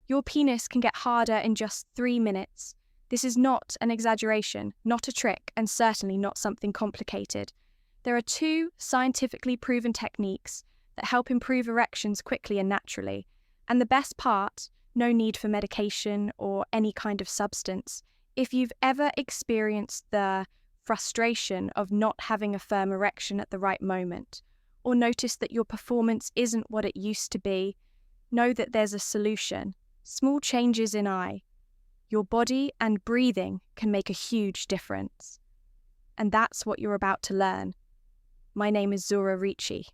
Your penis can get harder in just 3 minutes. This is not an exaggeration, not a trick, and certainly not something complicated. There are 2 scientifically proven techniques that help improve erections quickly and naturally. And the best part, no need for medication or any kind of substance. If you've ever experienced the frustration of not having a firm erection at the right moment, or noticed that your performance isn't what it used to be, know that there's a solution. Small changes in eye, your body and breathing can make a huge difference. And that's what you're about to learn. My name is Ricci.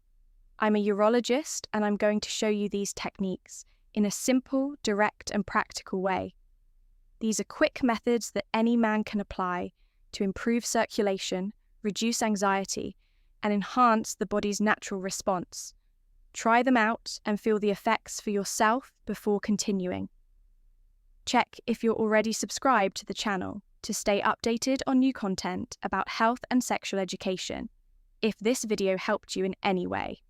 I'm a urologist, and I'm going to show you these techniques in a simple, direct, and practical way. These are quick methods that any man can apply to improve circulation, reduce anxiety, and enhance the body's natural response. Try them out and feel the effects for yourself before continuing. Check if you're already subscribed to the channel to stay updated on new content about health and sexual education. If this video helped you in any way,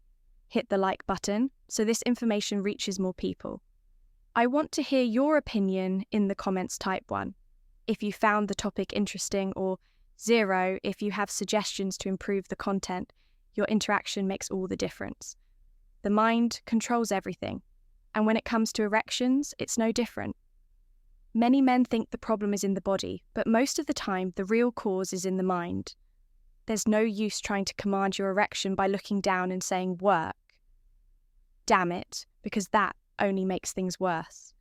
hit the like button so this information reaches more people. I want to hear your opinion in the comments. Type 1 if you found the topic interesting, or 0 if you have suggestions to improve the content. Your interaction makes all the difference. The mind controls everything, and when it comes to erections, it's no different. Many men think the problem is in the body, but most of the time, the real cause is in the mind. There's no use trying to command your erection by looking down and saying, "Work." Damn it, because that only makes things worse.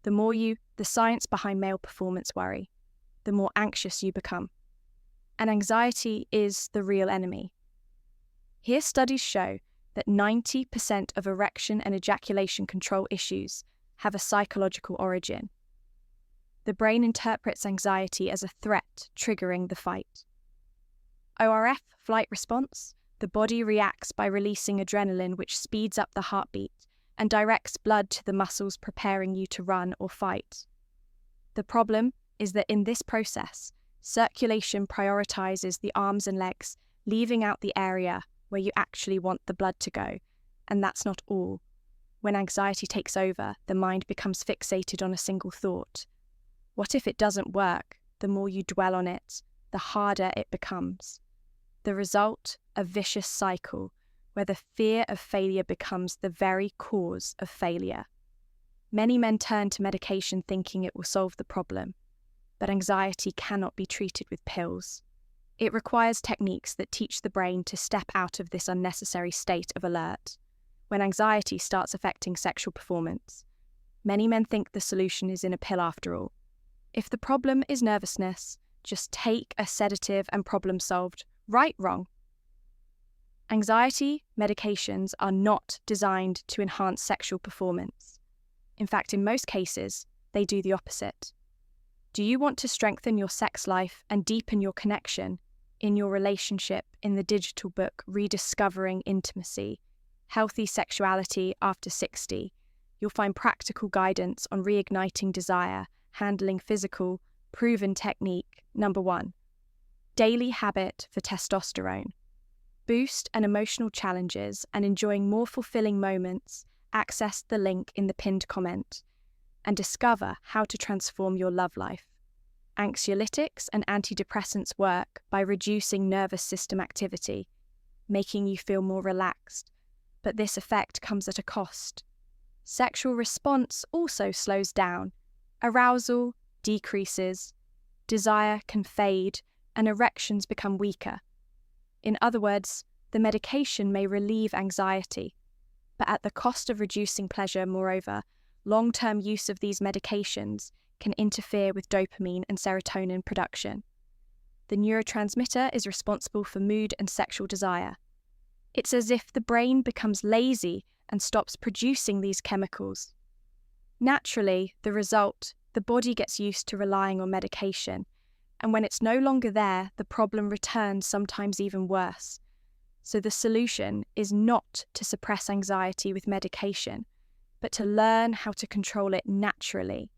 The science behind male performance worry, the more anxious you become. And anxiety is the real enemy. Here, studies show that 90% of erection and ejaculation control issues have a psychological origin. The brain interprets anxiety as a threat triggering the fight. ORF, flight response, the body reacts by releasing adrenaline, which speeds up the heartbeat and directs blood to the muscles preparing you to run or fight. The problem is that in this process, circulation prioritizes the arms and legs, leaving out the area where you actually want the blood to go. And that's not all. When anxiety takes over, the mind becomes fixated on a single thought. What if it doesn't work? The more you dwell on it, the harder it becomes. The result, a vicious cycle, where the fear of failure becomes the very cause of failure. Many men turn to medication thinking it will solve the problem, but anxiety cannot be treated with pills. It requires techniques that teach the brain to step out of this unnecessary state of alert. When anxiety starts affecting sexual performance, many men think the solution is in a pill after all. If the problem is nervousness, just take a sedative and problem solved. Right, wrong. Anxiety medications are not designed to enhance sexual performance. In fact, in most cases, they do the opposite. Do you want to strengthen your sex life and deepen your connection in your relationship in the digital book Rediscovering Intimacy, Healthy Sexuality After 60? You'll find practical guidance on reigniting desire, handling physical, proven technique. Number 1. Daily habit for testosterone. Boost and emotional challenges and enjoying more fulfilling moments. Access the link in the pinned comment and discover how to transform your love life. Anxiolytics and antidepressants work by reducing nervous system activity, making you feel more relaxed, but this effect comes at a cost. Sexual response also slows down. Arousal decreases, desire can fade, and erections become weaker. In other words, the medication may relieve anxiety, but at the cost of reducing pleasure. Moreover, long-term use of these medications can interfere with dopamine and serotonin production. The neurotransmitter is responsible for mood and sexual desire. It's as if the brain becomes lazy and stops producing these chemicals. Naturally, the result, the body gets used to relying on medication, and when it's no longer there, the problem returns, sometimes even worse. So the solution is not to suppress anxiety with medication, but to learn how to control it naturally.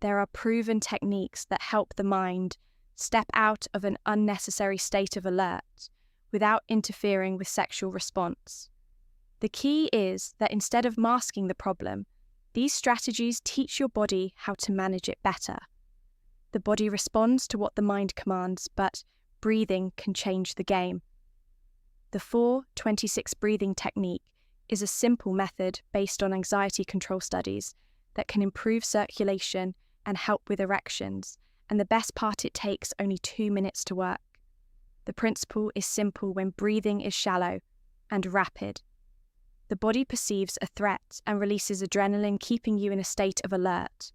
There are proven techniques that help the mind step out of an unnecessary state of alert without interfering with sexual response. The key is that instead of masking the problem, These strategies teach your body how to manage it better. The body responds to what the mind commands, but breathing can change the game. The 4-26 breathing technique is a simple method based on anxiety control studies that can improve circulation and help with erections, and the best part, it takes only 2 minutes to work. The principle is simple when breathing is shallow and rapid. The body perceives a threat and releases adrenaline, keeping you in a state of alert.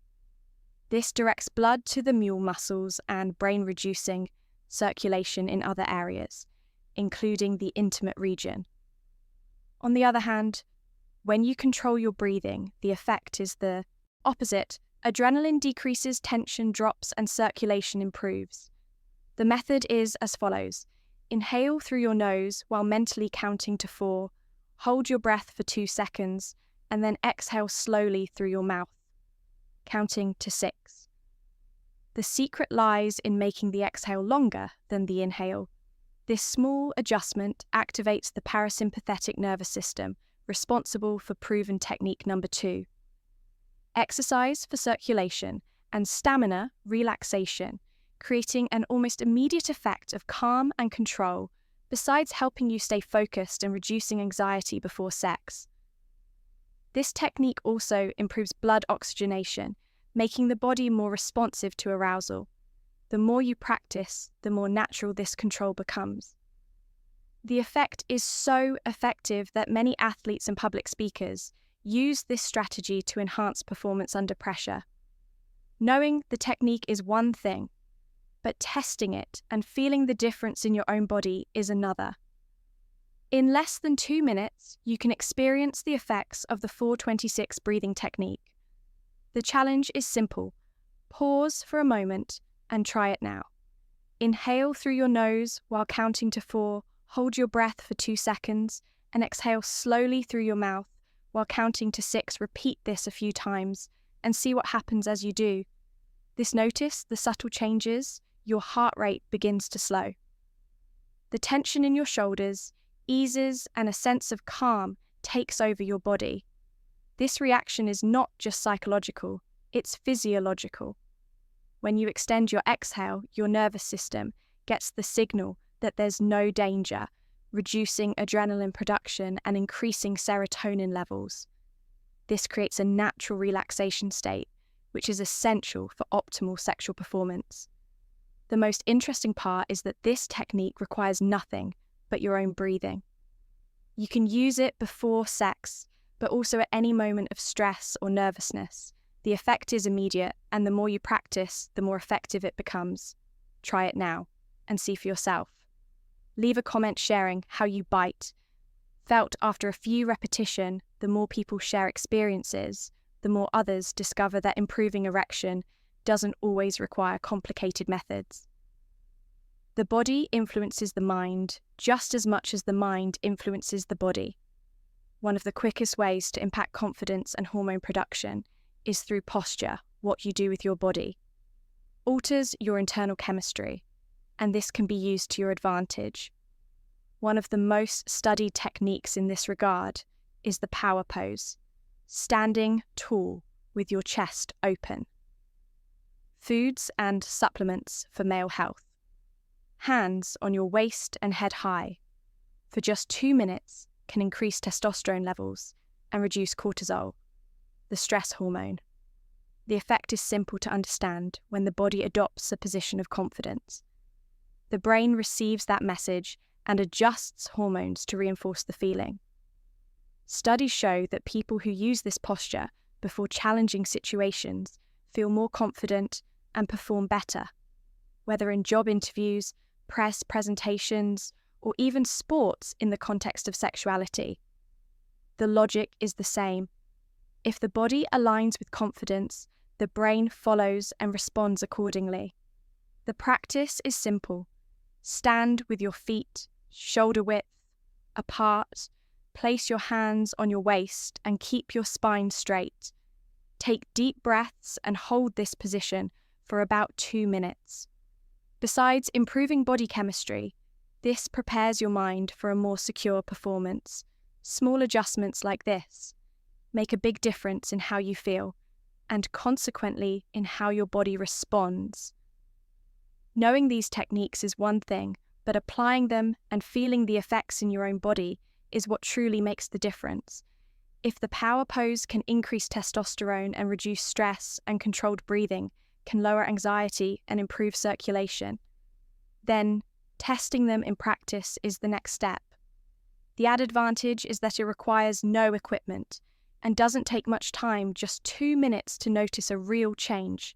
This directs blood to the mule muscles and brain, reducing circulation in other areas, including the intimate region. On the other hand, when you control your breathing, the effect is the opposite. Adrenaline decreases, tension drops, and circulation improves. The method is as follows. Inhale through your nose while mentally counting to 4. Hold your breath for 2 seconds, and then exhale slowly through your mouth, counting to 6. The secret lies in making the exhale longer than the inhale. This small adjustment activates the parasympathetic nervous system, responsible for proven technique number 2. Exercise for circulation and stamina relaxation, creating an almost immediate effect of calm and control, besides helping you stay focused and reducing anxiety before sex. This technique also improves blood oxygenation, making the body more responsive to arousal. The more you practice, the more natural this control becomes. The effect is so effective that many athletes and public speakers use this strategy to enhance performance under pressure. Knowing the technique is one thing, but testing it and feeling the difference in your own body is another. In less than 2 minutes, you can experience the effects of the 4-26 breathing technique. The challenge is simple. Pause for a moment and try it now. Inhale through your nose while counting to 4, hold your breath for 2 seconds, and exhale slowly through your mouth while counting to 6. Repeat this a few times and see what happens as you do. Notice the subtle changes. Your heart rate begins to slow. The tension in your shoulders eases and a sense of calm takes over your body. This reaction is not just psychological, it's physiological. When you extend your exhale, your nervous system gets the signal that there's no danger, reducing adrenaline production and increasing serotonin levels. This creates a natural relaxation state, which is essential for optimal sexual performance. The most interesting part is that this technique requires nothing but your own breathing. You can use it before sex, but also at any moment of stress or nervousness. The effect is immediate, and the more you practice, the more effective it becomes. Try it now and see for yourself. Leave a comment sharing how you bite. Felt after a few repetitions, the more people share experiences, the more others discover that improving erection doesn't always require complicated methods. The body influences the mind just as much as the mind influences the body. One of the quickest ways to impact confidence and hormone production is through posture. What you do with your body alters your internal chemistry, and this can be used to your advantage. One of the most studied techniques in this regard is the power pose, standing tall with your chest open. Foods and supplements for male health. Hands on your waist and head high. For just 2 minutes can increase testosterone levels and reduce cortisol, the stress hormone. The effect is simple to understand when the body adopts a position of confidence. The brain receives that message and adjusts hormones to reinforce the feeling. Studies show that people who use this posture before challenging situations feel more confident and perform better, whether in job interviews, press presentations, or even sports in the context of sexuality. The logic is the same. If the body aligns with confidence, the brain follows and responds accordingly. The practice is simple. Stand with your feet shoulder width apart, place your hands on your waist and keep your spine straight. Take deep breaths and hold this position for about 2 minutes. Besides improving body chemistry, this prepares your mind for a more secure performance. Small adjustments like this make a big difference in how you feel, and consequently in how your body responds. Knowing these techniques is one thing, but applying them and feeling the effects in your own body is what truly makes the difference. If the power pose can increase testosterone and reduce stress, and controlled breathing can lower anxiety and improve circulation, then testing them in practice is the next step. The added advantage is that it requires no equipment and doesn't take much time, just 2 minutes to notice a real change.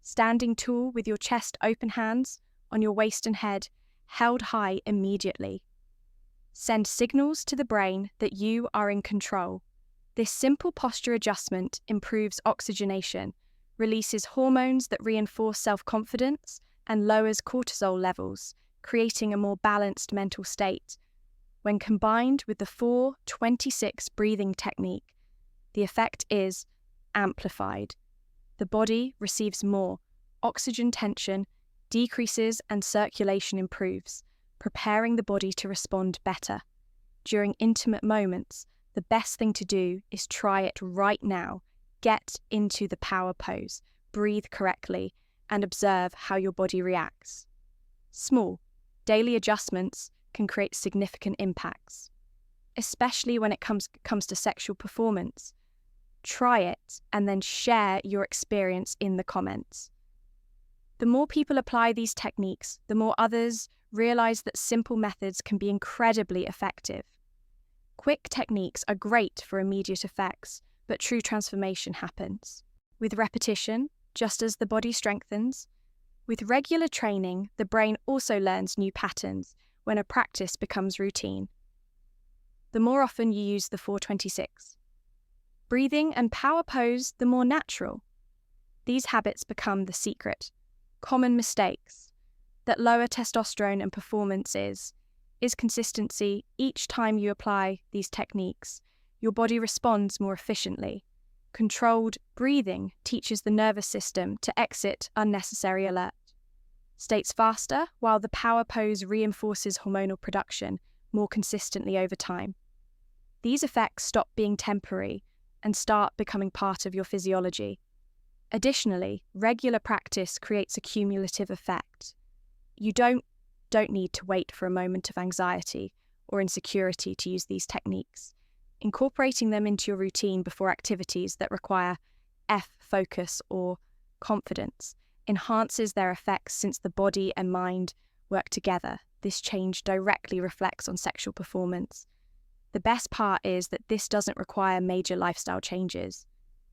Standing tall with your chest open, hands on your waist and head held high immediately. Send signals to the brain that you are in control. This simple posture adjustment improves oxygenation, releases hormones that reinforce self-confidence, and lowers cortisol levels, creating a more balanced mental state. When combined with the 4-26 breathing technique, the effect is amplified. The body receives more, oxygen tension decreases, and circulation improves, preparing the body to respond better. During intimate moments, the best thing to do is try it right now. Get into the power pose, breathe correctly, and observe how your body reacts. Small, daily adjustments can create significant impacts, especially when it comes to sexual performance. Try it and then share your experience in the comments. The more people apply these techniques, the more others realize that simple methods can be incredibly effective. Quick techniques are great for immediate effects, but true transformation happens with repetition, just as the body strengthens. With regular training, the brain also learns new patterns when a practice becomes routine. The more often you use the 4-26 breathing and power pose, the more natural. These habits become the secret. Common mistakes that lower testosterone and performance is consistency. Each time you apply these techniques, your body responds more efficiently. Controlled breathing teaches the nervous system to exit unnecessary alert states faster, while the power pose reinforces hormonal production more consistently over time. These effects stop being temporary and start becoming part of your physiology. Additionally, regular practice creates a cumulative effect. You don't need to wait for a moment of anxiety or insecurity to use these techniques. Incorporating them into your routine before activities that require focus or confidence enhances their effects, since the body and mind work together. This change directly reflects on sexual performance. The best part is that this doesn't require major lifestyle changes.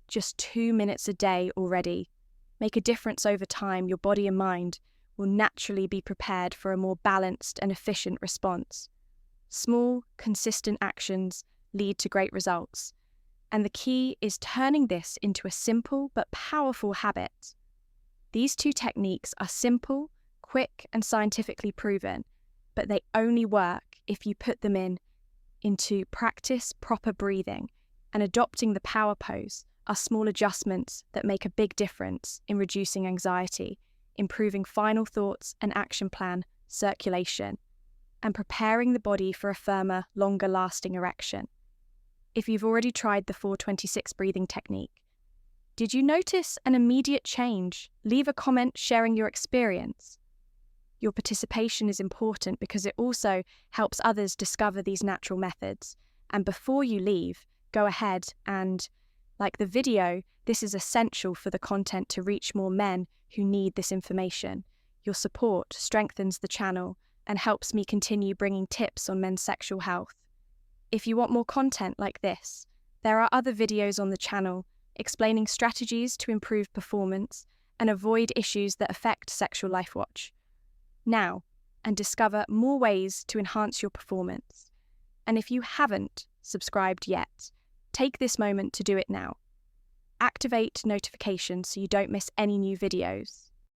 Just 2 minutes a day already make a difference over time. Your body and mind will naturally be prepared for a more balanced and efficient response. Small, consistent actions lead to great results, and the key is turning this into a simple but powerful habit. These two techniques are simple, quick, and scientifically proven, but they only work if you put them into practice. Proper breathing and adopting the power pose are small adjustments that make a big difference in reducing anxiety, improving final thoughts and action plan circulation, and preparing the body for a firmer, longer-lasting erection. If you've already tried the 4-26 breathing technique, did you notice an immediate change? Leave a comment sharing your experience. Your participation is important because it also helps others discover these natural methods. And before you leave, go ahead and like the video. This is essential for the content to reach more men who need this information. Your support strengthens the channel and helps me continue bringing tips on men's sexual health. If you want more content like this, there are other videos on the channel explaining strategies to improve performance and avoid issues that affect sexual life. Watch now and discover more ways to enhance your performance. And if you haven't subscribed yet, take this moment to do it now. Activate notifications so you don't miss any new videos.